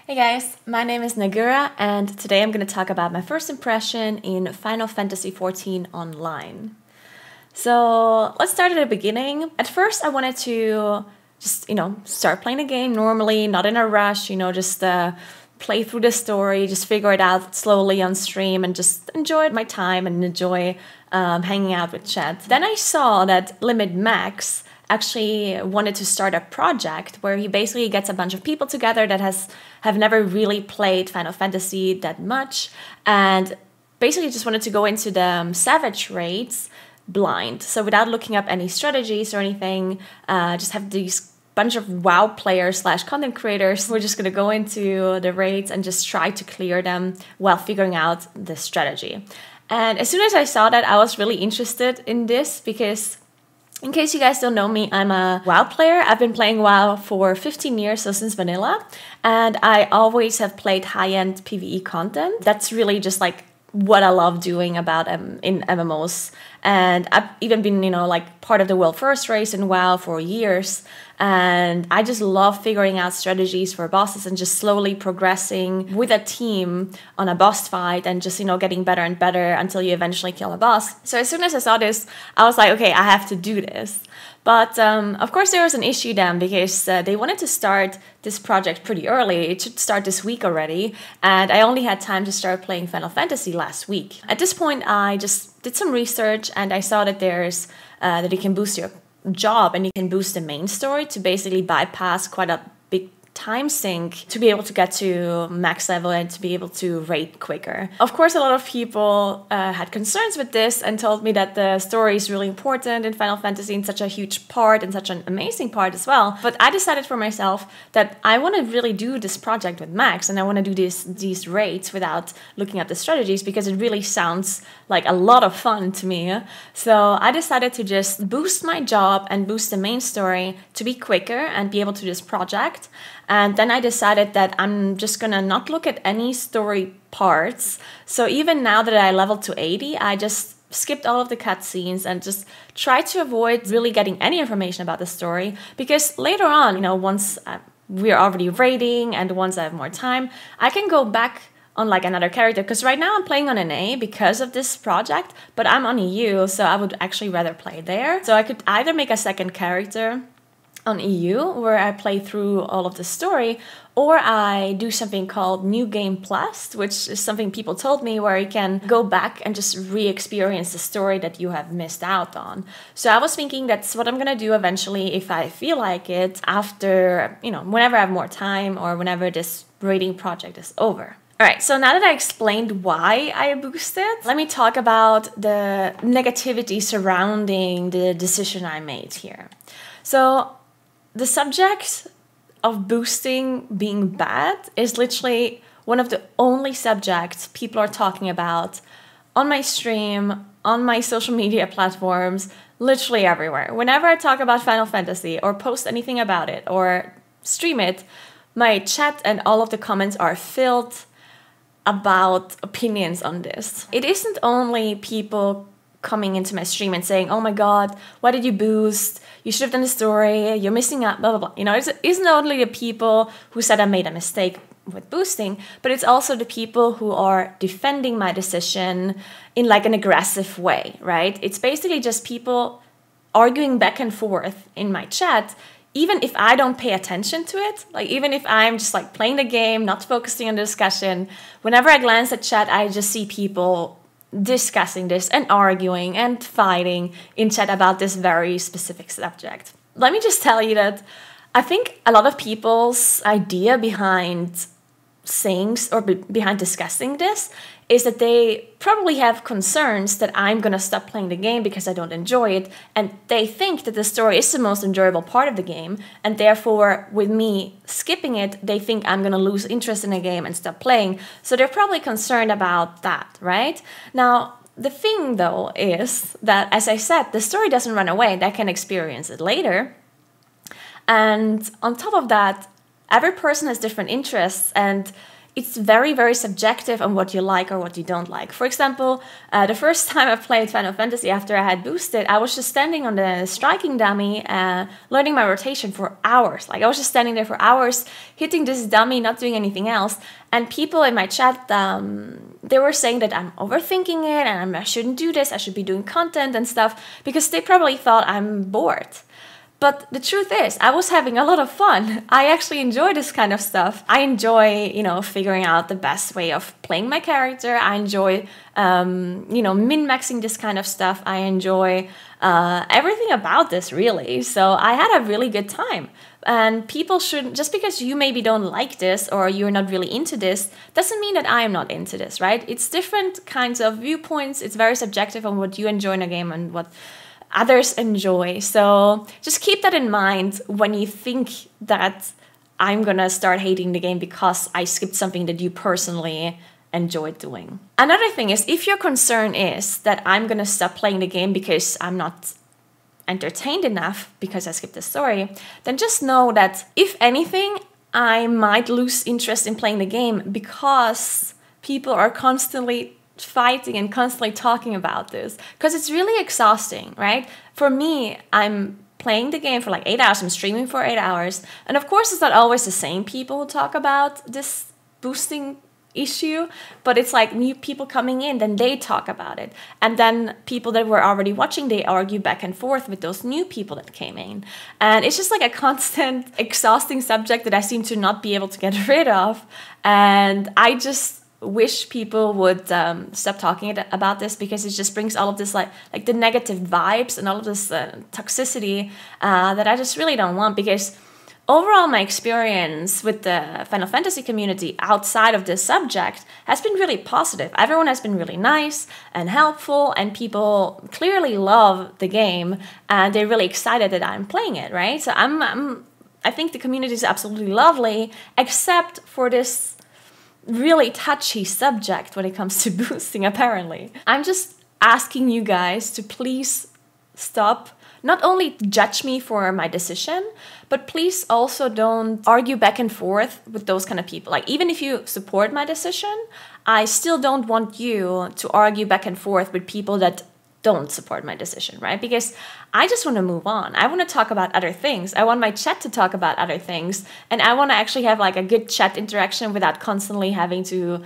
Hey guys, my name is Naguura and today I'm going to talk about my first impression in Final Fantasy XIV Online. So let's start at the beginning. At first I wanted to just, start playing the game normally, not in a rush, just play through the story, just figure it out slowly on stream and just enjoy my time and enjoy hanging out with chat. Then I saw that Limit Max actually wanted to start a project where he basically gets a bunch of people together that have never really played Final Fantasy that much and basically just wanted to go into the Savage raids blind. So without looking up any strategies or anything, just have these bunch of WoW players / content creators. We're just going to go into the raids and just try to clear them while figuring out the strategy. And as soon as I saw that, I was really interested in this because in case you guys don't know me, I'm a WoW player. I've been playing WoW for 15 years, so since vanilla. And I always have played high-end PvE content. That's really just like what I love doing about in MMOs. And I've even been, part of the world first race in WoW for years. And I just love figuring out strategies for bosses and just slowly progressing with a team on a boss fight and just, getting better and better until you eventually kill a boss. So as soon as I saw this, I was like, okay, I have to do this. But of course, there was an issue then because they wanted to start this project pretty early. It should start this week already. And I only had time to start playing Final Fantasy last week. At this point, I just did some research and I saw that there's that you can boost your job and you can boost the main story to basically bypass quite a big time sink to be able to get to max level and to be able to raid quicker. Of course, a lot of people had concerns with this and told me that the story is really important in Final Fantasy and such a huge part and such an amazing part as well. But I decided for myself that I want to really do this project with Max and I want to do these raids without looking at the strategies because it really sounds like a lot of fun to me. So I decided to just boost my job and boost the main story to be quicker and be able to do this project. And then I decided that I'm just gonna not look at any story parts. So even now that I leveled to 80, I just skipped all of the cutscenes and just tried to avoid really getting any information about the story. Because later on, once we're already raiding and once I have more time, I can go back on like another character. Because right now I'm playing on an A because of this project, but I'm on EU, so I would actually rather play there. So I could either make a second character on EU where I play through all of the story, or I do something called New Game Plus, which is something people told me where you can go back and just re-experience the story that you have missed out on. So I was thinking that's what I'm gonna do eventually if I feel like it after, whenever I have more time or whenever this raiding project is over. Alright, so now that I explained why I boosted, let me talk about the negativity surrounding the decision I made here. So the subject of boosting being bad is literally one of the only subjects people are talking about on my stream, on my social media platforms, literally everywhere. Whenever I talk about Final Fantasy or post anything about it or stream it, my chat and all of the comments are filled about opinions on this. It isn't only people coming into my stream and saying, oh my god, why did you boost? You should have done the story, you're missing out, blah, blah, blah. It isn't only the people who said I made a mistake with boosting, but it's also the people who are defending my decision in like an aggressive way, right? It's basically just people arguing back and forth in my chat, even if I don't pay attention to it, like even if I'm just like playing the game, not focusing on the discussion, whenever I glance at chat, I just see people discussing this and arguing and fighting in chat about this very specific subject. Let me just tell you that I think a lot of people's idea behind saying or behind discussing this is that they probably have concerns that I'm gonna stop playing the game because I don't enjoy it, and they think that the story is the most enjoyable part of the game, and therefore with me skipping it, they think I'm gonna lose interest in the game and stop playing. So they're probably concerned about that, right? Now, the thing though is that, as I said, the story doesn't run away and I can experience it later. And on top of that, every person has different interests, and it's very, very subjective on what you like or what you don't like. For example, the first time I played Final Fantasy after I had boosted, I was just standing on the striking dummy, learning my rotation for hours. Like I was just standing there for hours, hitting this dummy, not doing anything else. And people in my chat, they were saying that I'm overthinking it and I shouldn't do this, I should be doing content and stuff, because they probably thought I'm bored. But the truth is, I was having a lot of fun. I actually enjoy this kind of stuff. I enjoy, figuring out the best way of playing my character. I enjoy, min-maxing this kind of stuff. I enjoy everything about this, really. So I had a really good time. And people shouldn't, just because you maybe don't like this or you're not really into this, doesn't mean that I am not into this, right? It's different kinds of viewpoints. It's very subjective on what you enjoy in a game and what others enjoy. So just keep that in mind when you think that I'm gonna start hating the game because I skipped something that you personally enjoyed doing. Another thing is, if your concern is that I'm gonna stop playing the game because I'm not entertained enough because I skipped the story, then just know that if anything, I might lose interest in playing the game because people are constantly fighting and constantly talking about this, because it's really exhausting, right? For me, I'm playing the game for like 8 hours, I'm streaming for 8 hours, and of course it's not always the same people who talk about this boosting issue, but it's like new people coming in, then they talk about it, and then people that were already watching, they argue back and forth with those new people that came in, and it's just like a constant exhausting subject that I seem to not be able to get rid of. And I just wish people would stop talking about this, because it just brings all of this like the negative vibes and all of this toxicity that I just really don't want. Because overall, my experience with the Final Fantasy community outside of this subject has been really positive. Everyone has been really nice and helpful, and people clearly love the game and they're really excited that I'm playing it, right? So I think the community is absolutely lovely, except for this really touchy subject when it comes to boosting, apparently. I'm just asking you guys to please stop, not only judge me for my decision, but please also don't argue back and forth with those kind of people. Like, even if you support my decision, I still don't want you to argue back and forth with people that don't support my decision, right? Because I just want to move on. I want to talk about other things. I want my chat to talk about other things. And I want to actually have like a good chat interaction without constantly having to,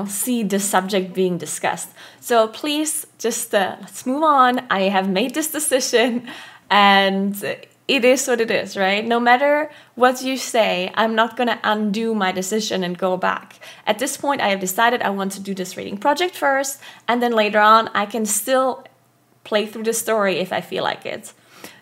see the subject being discussed. So please just let's move on. I have made this decision and it is what it is, right? No matter what you say, I'm not going to undo my decision and go back. At this point, I have decided I want to do this reading project first, and then later on, I can still play through the story if I feel like it.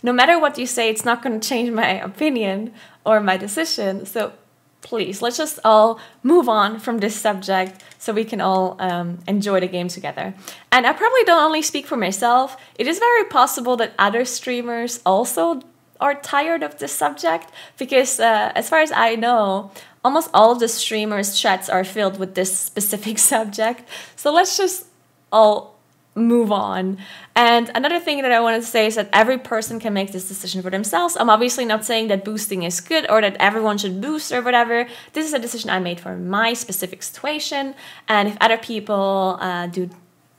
No matter what you say, it's not going to change my opinion or my decision. So please, let's just all move on from this subject so we can all enjoy the game together. And I probably don't only speak for myself. It is very possible that other streamers also are tired of this subject, because as far as I know, almost all of the streamers' chats are filled with this specific subject. So let's just all move on. And another thing that I wanted to say is that every person can make this decision for themselves. I'm obviously not saying that boosting is good or that everyone should boost or whatever. This is a decision I made for my specific situation. And if other people do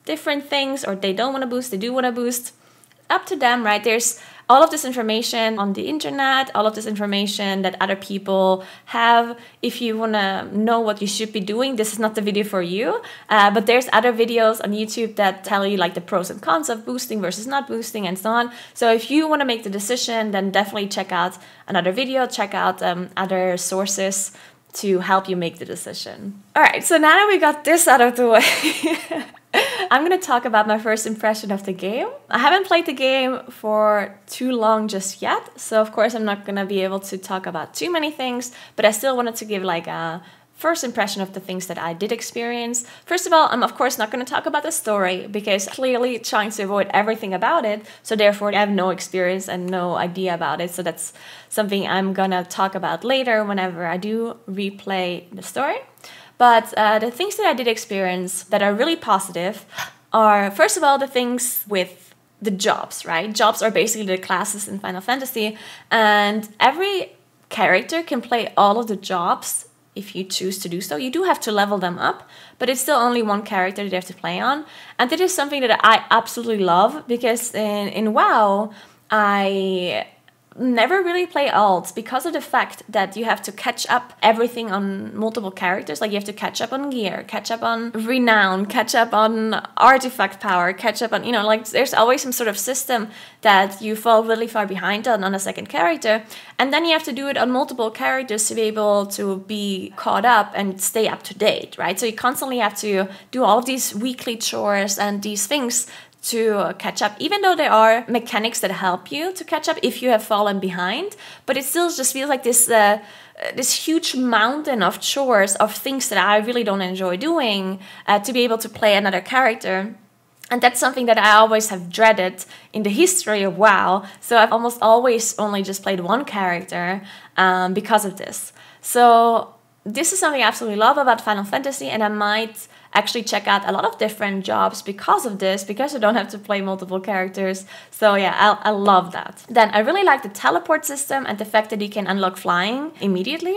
different things, or they don't want to boost, they do want to boost, up to them, right? There's all of this information on the internet, all of this information that other people have. If you want to know what you should be doing, this is not the video for you. But there's other videos on YouTube that tell you like the pros and cons of boosting versus not boosting and so on. So if you want to make the decision, then definitely check out another video, check out other sources to help you make the decision. All right, so now that we got this out of the way, I'm going to talk about my first impression of the game. I haven't played the game for too long just yet, so of course I'm not going to be able to talk about too many things, but I still wanted to give like a first impression of the things that I did experience. First of all, I'm of course not going to talk about the story, because clearly trying to avoid everything about it, so therefore I have no experience and no idea about it, so that's something I'm going to talk about later whenever I do replay the story. But the things that I did experience that are really positive are, first of all, the things with the jobs, right? Jobs are basically the classes in Final Fantasy, and every character can play all of the jobs if you choose to do so. You do have to level them up, but it's still only one character that you have to play on. And that is something that I absolutely love, because in WoW, I never really play alts because of the fact that you have to catch up everything on multiple characters. Like you have to catch up on gear, catch up on renown, catch up on artifact power, catch up on, you know, like there's always some sort of system that you fall really far behind on a second character. And then you have to do it on multiple characters to be able to be caught up and stay up to date, right? So you constantly have to do all of these weekly chores and these things to catch up, even though there are mechanics that help you to catch up if you have fallen behind. But it still just feels like this huge mountain of chores, of things that I really don't enjoy doing, to be able to play another character. And that's something that I always have dreaded in the history of WoW. So I've almost always only just played one character because of this. So this is something I absolutely love about Final Fantasy, and I might actually check out a lot of different jobs because of this, because I don't have to play multiple characters. So yeah, I love that. Then I really like the teleport system and the fact that you can unlock flying immediately.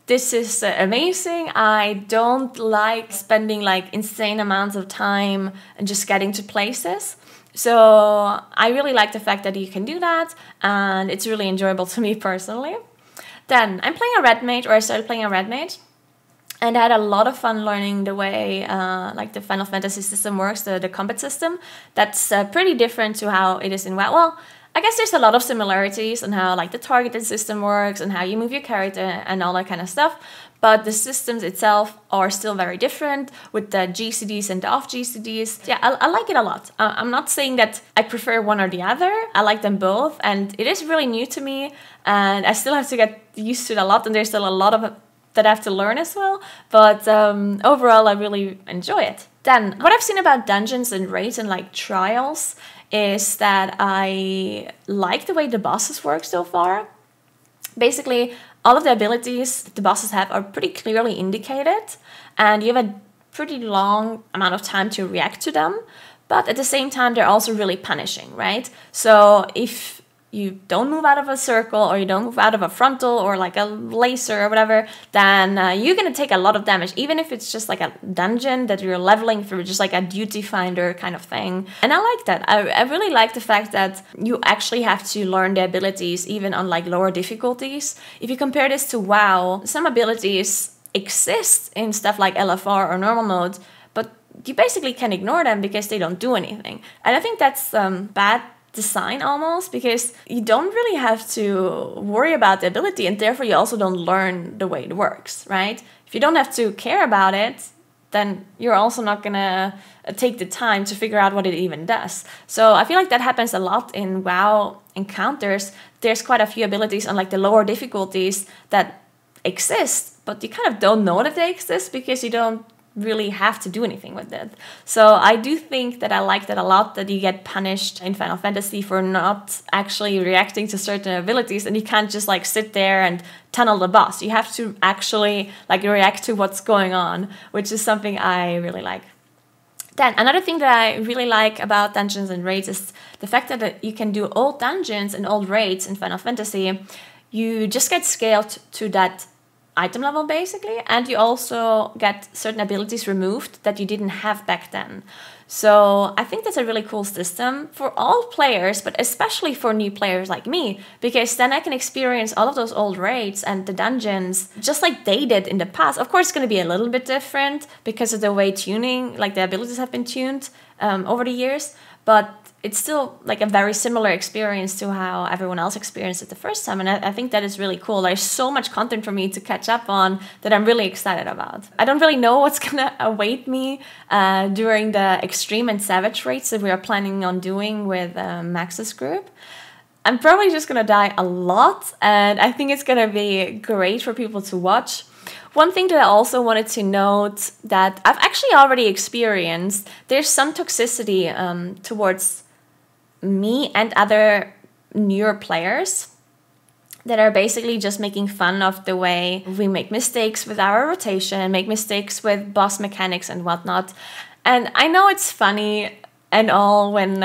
This is amazing. I don't like spending like insane amounts of time and just getting to places. So I really like the fact that you can do that, and it's really enjoyable to me personally. Then I'm playing a red mage, or I started playing a red mage. And I had a lot of fun learning the way like the Final Fantasy system works, the combat system. That's pretty different to how it is in WoW. Well, I guess there's a lot of similarities on how like the targeted system works and how you move your character and all that kind of stuff. But the systems itself are still very different with the GCDs and the off GCDs. Yeah, I like it a lot. I'm not saying that I prefer one or the other. I like them both, and it is really new to me, and I still have to get used to it a lot, and there's still a lot of that I have to learn as well, but overall I really enjoy it. Then, what I've seen about dungeons and raids and like trials is that I like the way the bosses work so far. Basically, all of the abilities the bosses have are pretty clearly indicated, and you have a pretty long amount of time to react to them, but at the same time they're also really punishing, right? So if you don't move out of a circle, or you don't move out of a frontal or like a laser or whatever, then you're gonna take a lot of damage, even if it's just like a dungeon that you're leveling through, just like a duty finder kind of thing. And I like that. I really like the fact that you actually have to learn the abilities even on like lower difficulties. If you compare this to WoW, some abilities exist in stuff like LFR or normal mode, but you basically can ignore them because they don't do anything. And I think that's bad design almost, because you don't really have to worry about the ability, and therefore you also don't learn the way it works, right? If you don't have to care about it, then you're also not gonna take the time to figure out what it even does. So I feel like that happens a lot in WoW encounters. There's quite a few abilities on like the lower difficulties that exist, but you kind of don't know that they exist because you don't really have to do anything with it. So I do think that I like that a lot, that you get punished in Final Fantasy for not actually reacting to certain abilities, and you can't just like sit there and tunnel the boss. You have to actually like react to what's going on, which is something I really like. Then another thing that I really like about dungeons and raids is the fact that you can do old dungeons and old raids in Final Fantasy. You just get scaled to that item level basically, and you also get certain abilities removed that you didn't have back then. So I think that's a really cool system for all players, but especially for new players like me, because then I can experience all of those old raids and the dungeons just like they did in the past. Of course, it's going to be a little bit different because of the way tuning, like the abilities have been tuned over the years, but it's still like a very similar experience to how everyone else experienced it the first time. And I think that is really cool. There's so much content for me to catch up on that I'm really excited about. I don't really know what's gonna await me during the Extreme and Savage raids that we are planning on doing with Max's group. I'm probably just gonna die a lot, and I think it's gonna be great for people to watch. One thing that I also wanted to note that I've actually already experienced, there's some toxicity towards me and other newer players that are basically just making fun of the way we make mistakes with our rotation, make mistakes with boss mechanics and whatnot. And I know it's funny and all when,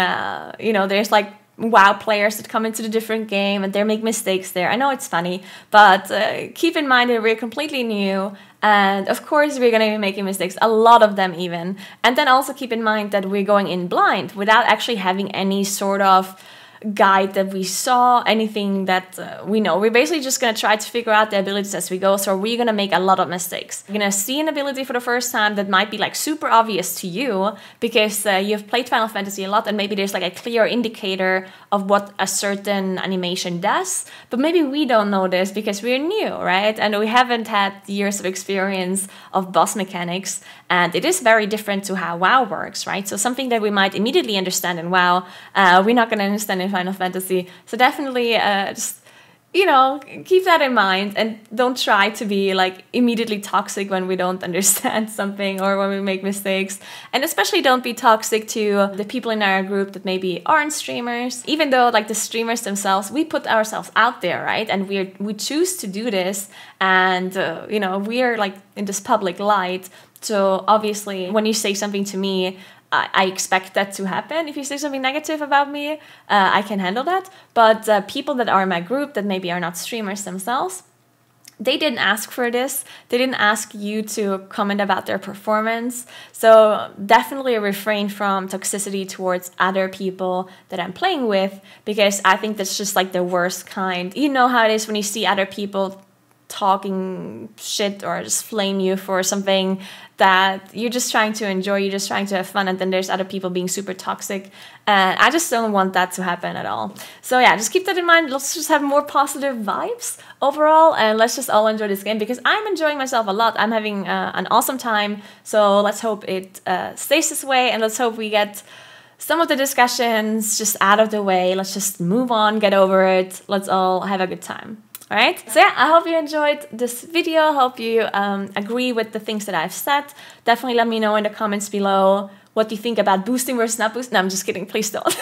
you know, there's like WoW players that come into the different game and they make mistakes there. I know it's funny, but keep in mind that we're completely new. And of course, we're going to be making mistakes, a lot of them even. And then also keep in mind that we're going in blind without actually having any sort of guide that we saw, anything that we know. We're basically just going to try to figure out the abilities as we go. So we're going to make a lot of mistakes. You're going to see an ability for the first time that might be like super obvious to you because you've played Final Fantasy a lot and maybe there's like a clear indicator of what a certain animation does. But maybe we don't know this because we're new, right? And we haven't had years of experience of boss mechanics. And it is very different to how WoW works, right? So something that we might immediately understand in WoW, we're not going to understand in Final Fantasy. So definitely just, you know, keep that in mind and don't try to be like immediately toxic when we don't understand something or when we make mistakes. And especially don't be toxic to the people in our group that maybe aren't streamers. Even though like the streamers themselves, we put ourselves out there, right? And we choose to do this. And, you know, we are like in this public light. So obviously when you say something to me, I expect that to happen. If you say something negative about me, I can handle that. But people that are in my group that maybe are not streamers themselves, they didn't ask for this. They didn't ask you to comment about their performance. So definitely refrain from toxicity towards other people that I'm playing with, because I think that's just like the worst kind. You know how it is when you see other people talking shit or just flame you for something that you're just trying to enjoy, you're just trying to have fun, and then there's other people being super toxic. And I just don't want that to happen at all. So yeah, just keep that in mind. Let's just have more positive vibes overall, and let's just all enjoy this game because I'm enjoying myself a lot. I'm having an awesome time. So let's hope it stays this way, and let's hope we get some of the discussions just out of the way. Let's just move on, get over it. Let's all have a good time. All right, so yeah, I hope you enjoyed this video. I hope you agree with the things that I've said. Definitely let me know in the comments below what you think about boosting versus not boosting. No, I'm just kidding, please don't.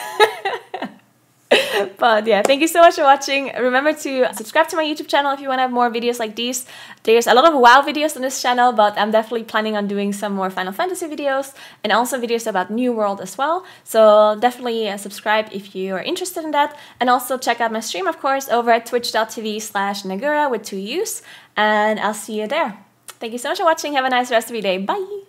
But yeah, thank you so much for watching. Remember to subscribe to my YouTube channel if you want to have more videos like these. There's a lot of WoW videos on this channel, but I'm definitely planning on doing some more Final Fantasy videos and also videos about New World as well. So definitely subscribe if you are interested in that. And also check out my stream, of course, over at twitch.tv/Naguura with 2 U's. And I'll see you there. Thank you so much for watching. Have a nice rest of your day. Bye!